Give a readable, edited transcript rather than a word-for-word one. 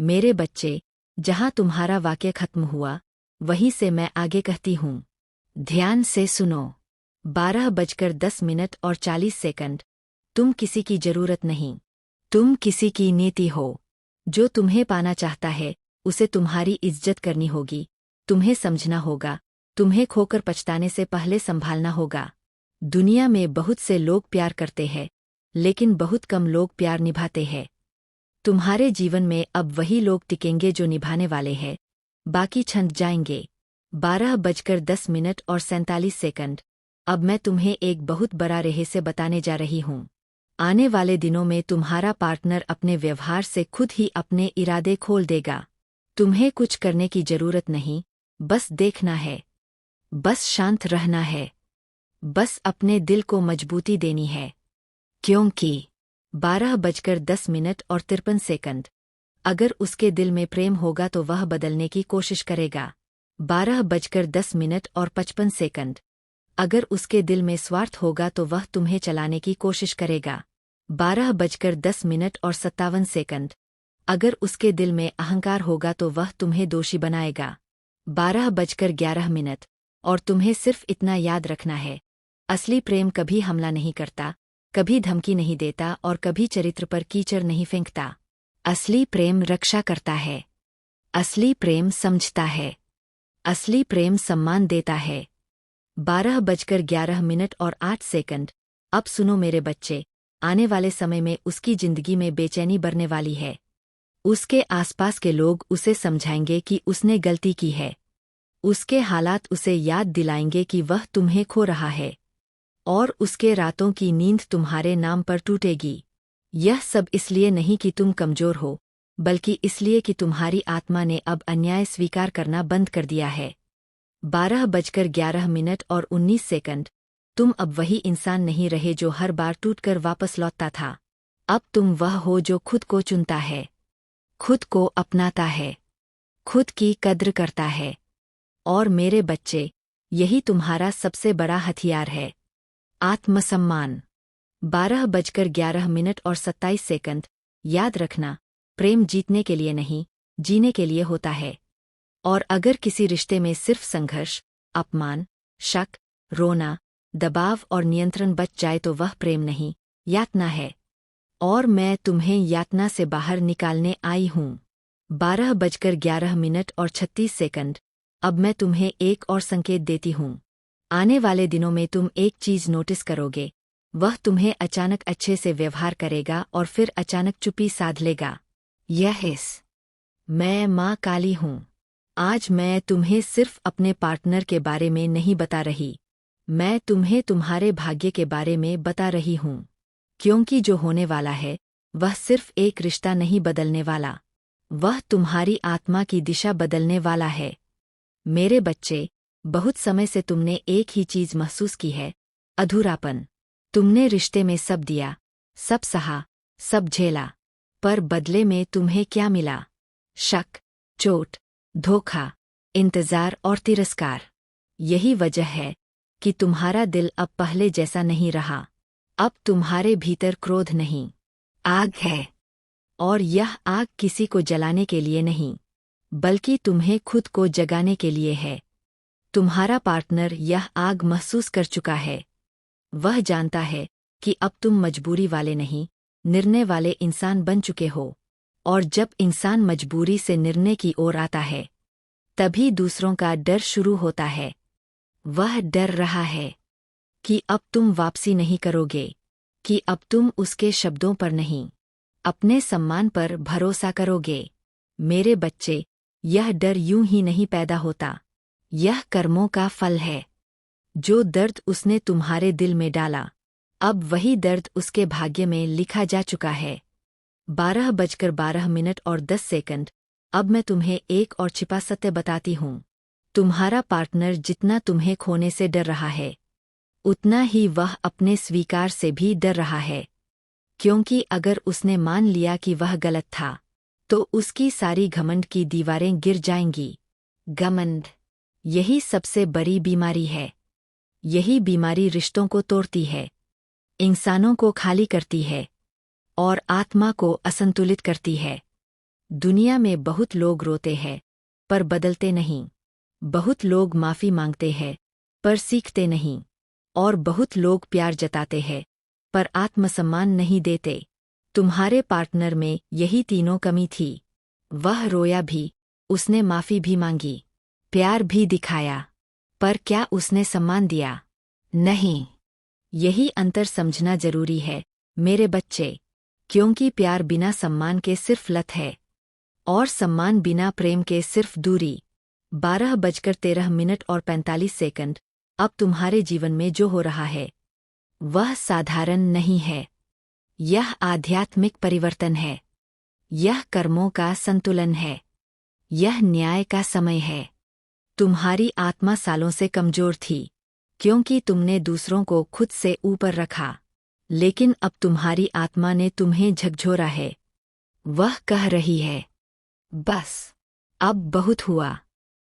मेरे बच्चे, जहाँ तुम्हारा वाक्य खत्म हुआ वहीं से मैं आगे कहती हूँ। ध्यान से सुनो। 12:10 और 40 सेकंड। तुम किसी की जरूरत नहीं, तुम किसी की नीति हो। जो तुम्हें पाना चाहता है उसे तुम्हारी इज्जत करनी होगी, तुम्हें समझना होगा, तुम्हें खोकर पछताने से पहले संभालना होगा। दुनिया में बहुत से लोग प्यार करते हैं, लेकिन बहुत कम लोग प्यार निभाते हैं। तुम्हारे जीवन में अब वही लोग टिकेंगे जो निभाने वाले हैं, बाकी छंट जाएंगे। 12:10 और 47 सेकंड। अब मैं तुम्हें एक बहुत बड़ा रहस्य बताने जा रही हूँ। आने वाले दिनों में तुम्हारा पार्टनर अपने व्यवहार से खुद ही अपने इरादे खोल देगा। तुम्हें कुछ करने की जरूरत नहीं, बस देखना है, बस शांत रहना है, बस अपने दिल को मजबूती देनी है। क्योंकि 12:10 और 53 सेकंड। अगर उसके दिल में प्रेम होगा तो वह बदलने की कोशिश करेगा। 12:10 और 55 सेकंड। अगर उसके दिल में स्वार्थ होगा तो वह तुम्हें चलाने की कोशिश करेगा। 12:10 और 57 सेकंड। अगर उसके दिल में अहंकार होगा तो वह तुम्हें दोषी बनाएगा। 12:11। और तुम्हें सिर्फ इतना याद रखना है, असली प्रेम कभी हमला नहीं करता, कभी धमकी नहीं देता और कभी चरित्र पर कीचड़ नहीं फेंकता। असली प्रेम रक्षा करता है, असली प्रेम समझता है, असली प्रेम सम्मान देता है। 12:11 और 8 सेकंड। अब सुनो मेरे बच्चे, आने वाले समय में उसकी जिंदगी में बेचैनी बढ़ने वाली है। उसके आसपास के लोग उसे समझाएंगे कि उसने गलती की है। उसके हालात उसे याद दिलाएंगे कि वह तुम्हें खो रहा है, और उसके रातों की नींद तुम्हारे नाम पर टूटेगी। यह सब इसलिए नहीं कि तुम कमजोर हो, बल्कि इसलिए कि तुम्हारी आत्मा ने अब अन्याय स्वीकार करना बंद कर दिया है। 12:11 और 19 सेकंड। तुम अब वही इंसान नहीं रहे जो हर बार टूटकर वापस लौटता था। अब तुम वह हो जो खुद को चुनता है, खुद को अपनाता है, खुद की कद्र करता है। और मेरे बच्चे, यही तुम्हारा सबसे बड़ा हथियार है, आत्मसम्मान। 12:11 और 27 सेकंड। याद रखना, प्रेम जीतने के लिए नहीं, जीने के लिए होता है। और अगर किसी रिश्ते में सिर्फ संघर्ष, अपमान, शक, रोना, दबाव और नियंत्रण बच जाए तो वह प्रेम नहीं, यातना है। और मैं तुम्हें यातना से बाहर निकालने आई हूँ। 12:11 और 36 सेकंड। अब मैं तुम्हें एक और संकेत देती हूँ। आने वाले दिनों में तुम एक चीज नोटिस करोगे, वह तुम्हें अचानक अच्छे से व्यवहार करेगा और फिर अचानक चुप्पी साध लेगा। मैं माँ काली हूँ। आज मैं तुम्हें सिर्फ अपने पार्टनर के बारे में नहीं बता रही, मैं तुम्हें तुम्हारे भाग्य के बारे में बता रही हूँ। क्योंकि जो होने वाला है वह सिर्फ एक रिश्ता नहीं बदलने वाला, वह तुम्हारी आत्मा की दिशा बदलने वाला है। मेरे बच्चे, बहुत समय से तुमने एक ही चीज महसूस की है, अधूरापन। तुमने रिश्ते में सब दिया, सब सहा, सब झेला, पर बदले में तुम्हें क्या मिला? शक, चोट, धोखा, इंतजार और तिरस्कार। यही वजह है कि तुम्हारा दिल अब पहले जैसा नहीं रहा। अब तुम्हारे भीतर क्रोध नहीं, आग है। और यह आग किसी को जलाने के लिए नहीं, बल्कि तुम्हें खुद को जगाने के लिए है। तुम्हारा पार्टनर यह आग महसूस कर चुका है। वह जानता है कि अब तुम मजबूरी वाले नहीं, निर्णय वाले इंसान बन चुके हो। और जब इंसान मजबूरी से निर्णय की ओर आता है, तभी दूसरों का डर शुरू होता है। वह डर रहा है कि अब तुम वापसी नहीं करोगे, कि अब तुम उसके शब्दों पर नहीं, अपने सम्मान पर भरोसा करोगे। मेरे बच्चे, यह डर यूं ही नहीं पैदा होता, यह कर्मों का फल है। जो दर्द उसने तुम्हारे दिल में डाला, अब वही दर्द उसके भाग्य में लिखा जा चुका है। 12:12 और 10 सेकंड। अब मैं तुम्हें एक और छिपा सत्य बताती हूँ। तुम्हारा पार्टनर जितना तुम्हें खोने से डर रहा है, उतना ही वह अपने स्वीकार से भी डर रहा है। क्योंकि अगर उसने मान लिया कि वह गलत था, तो उसकी सारी घमंड की दीवारें गिर जाएंगी। घमंड, यही सबसे बड़ी बीमारी है। यही बीमारी रिश्तों को तोड़ती है, इंसानों को खाली करती है और आत्मा को असंतुलित करती है। दुनिया में बहुत लोग रोते हैं पर बदलते नहीं। बहुत लोग माफ़ी मांगते हैं पर सीखते नहीं। और बहुत लोग प्यार जताते हैं पर आत्मसम्मान नहीं देते। तुम्हारे पार्टनर में यही तीनों कमी थी। वह रोया भी, उसने माफ़ी भी मांगी, प्यार भी दिखाया, पर क्या उसने सम्मान दिया? नहीं। यही अंतर समझना जरूरी है मेरे बच्चे, क्योंकि प्यार बिना सम्मान के सिर्फ लत है और सम्मान बिना प्रेम के सिर्फ दूरी। 12:13 और 45 सेकंड। अब तुम्हारे जीवन में जो हो रहा है वह साधारण नहीं है। यह आध्यात्मिक परिवर्तन है। यह कर्मों का संतुलन है। यह न्याय का समय है। तुम्हारी आत्मा सालों से कमजोर थी क्योंकि तुमने दूसरों को खुद से ऊपर रखा। लेकिन अब तुम्हारी आत्मा ने तुम्हें झकझोरा है। वह कह रही है, बस अब बहुत हुआ।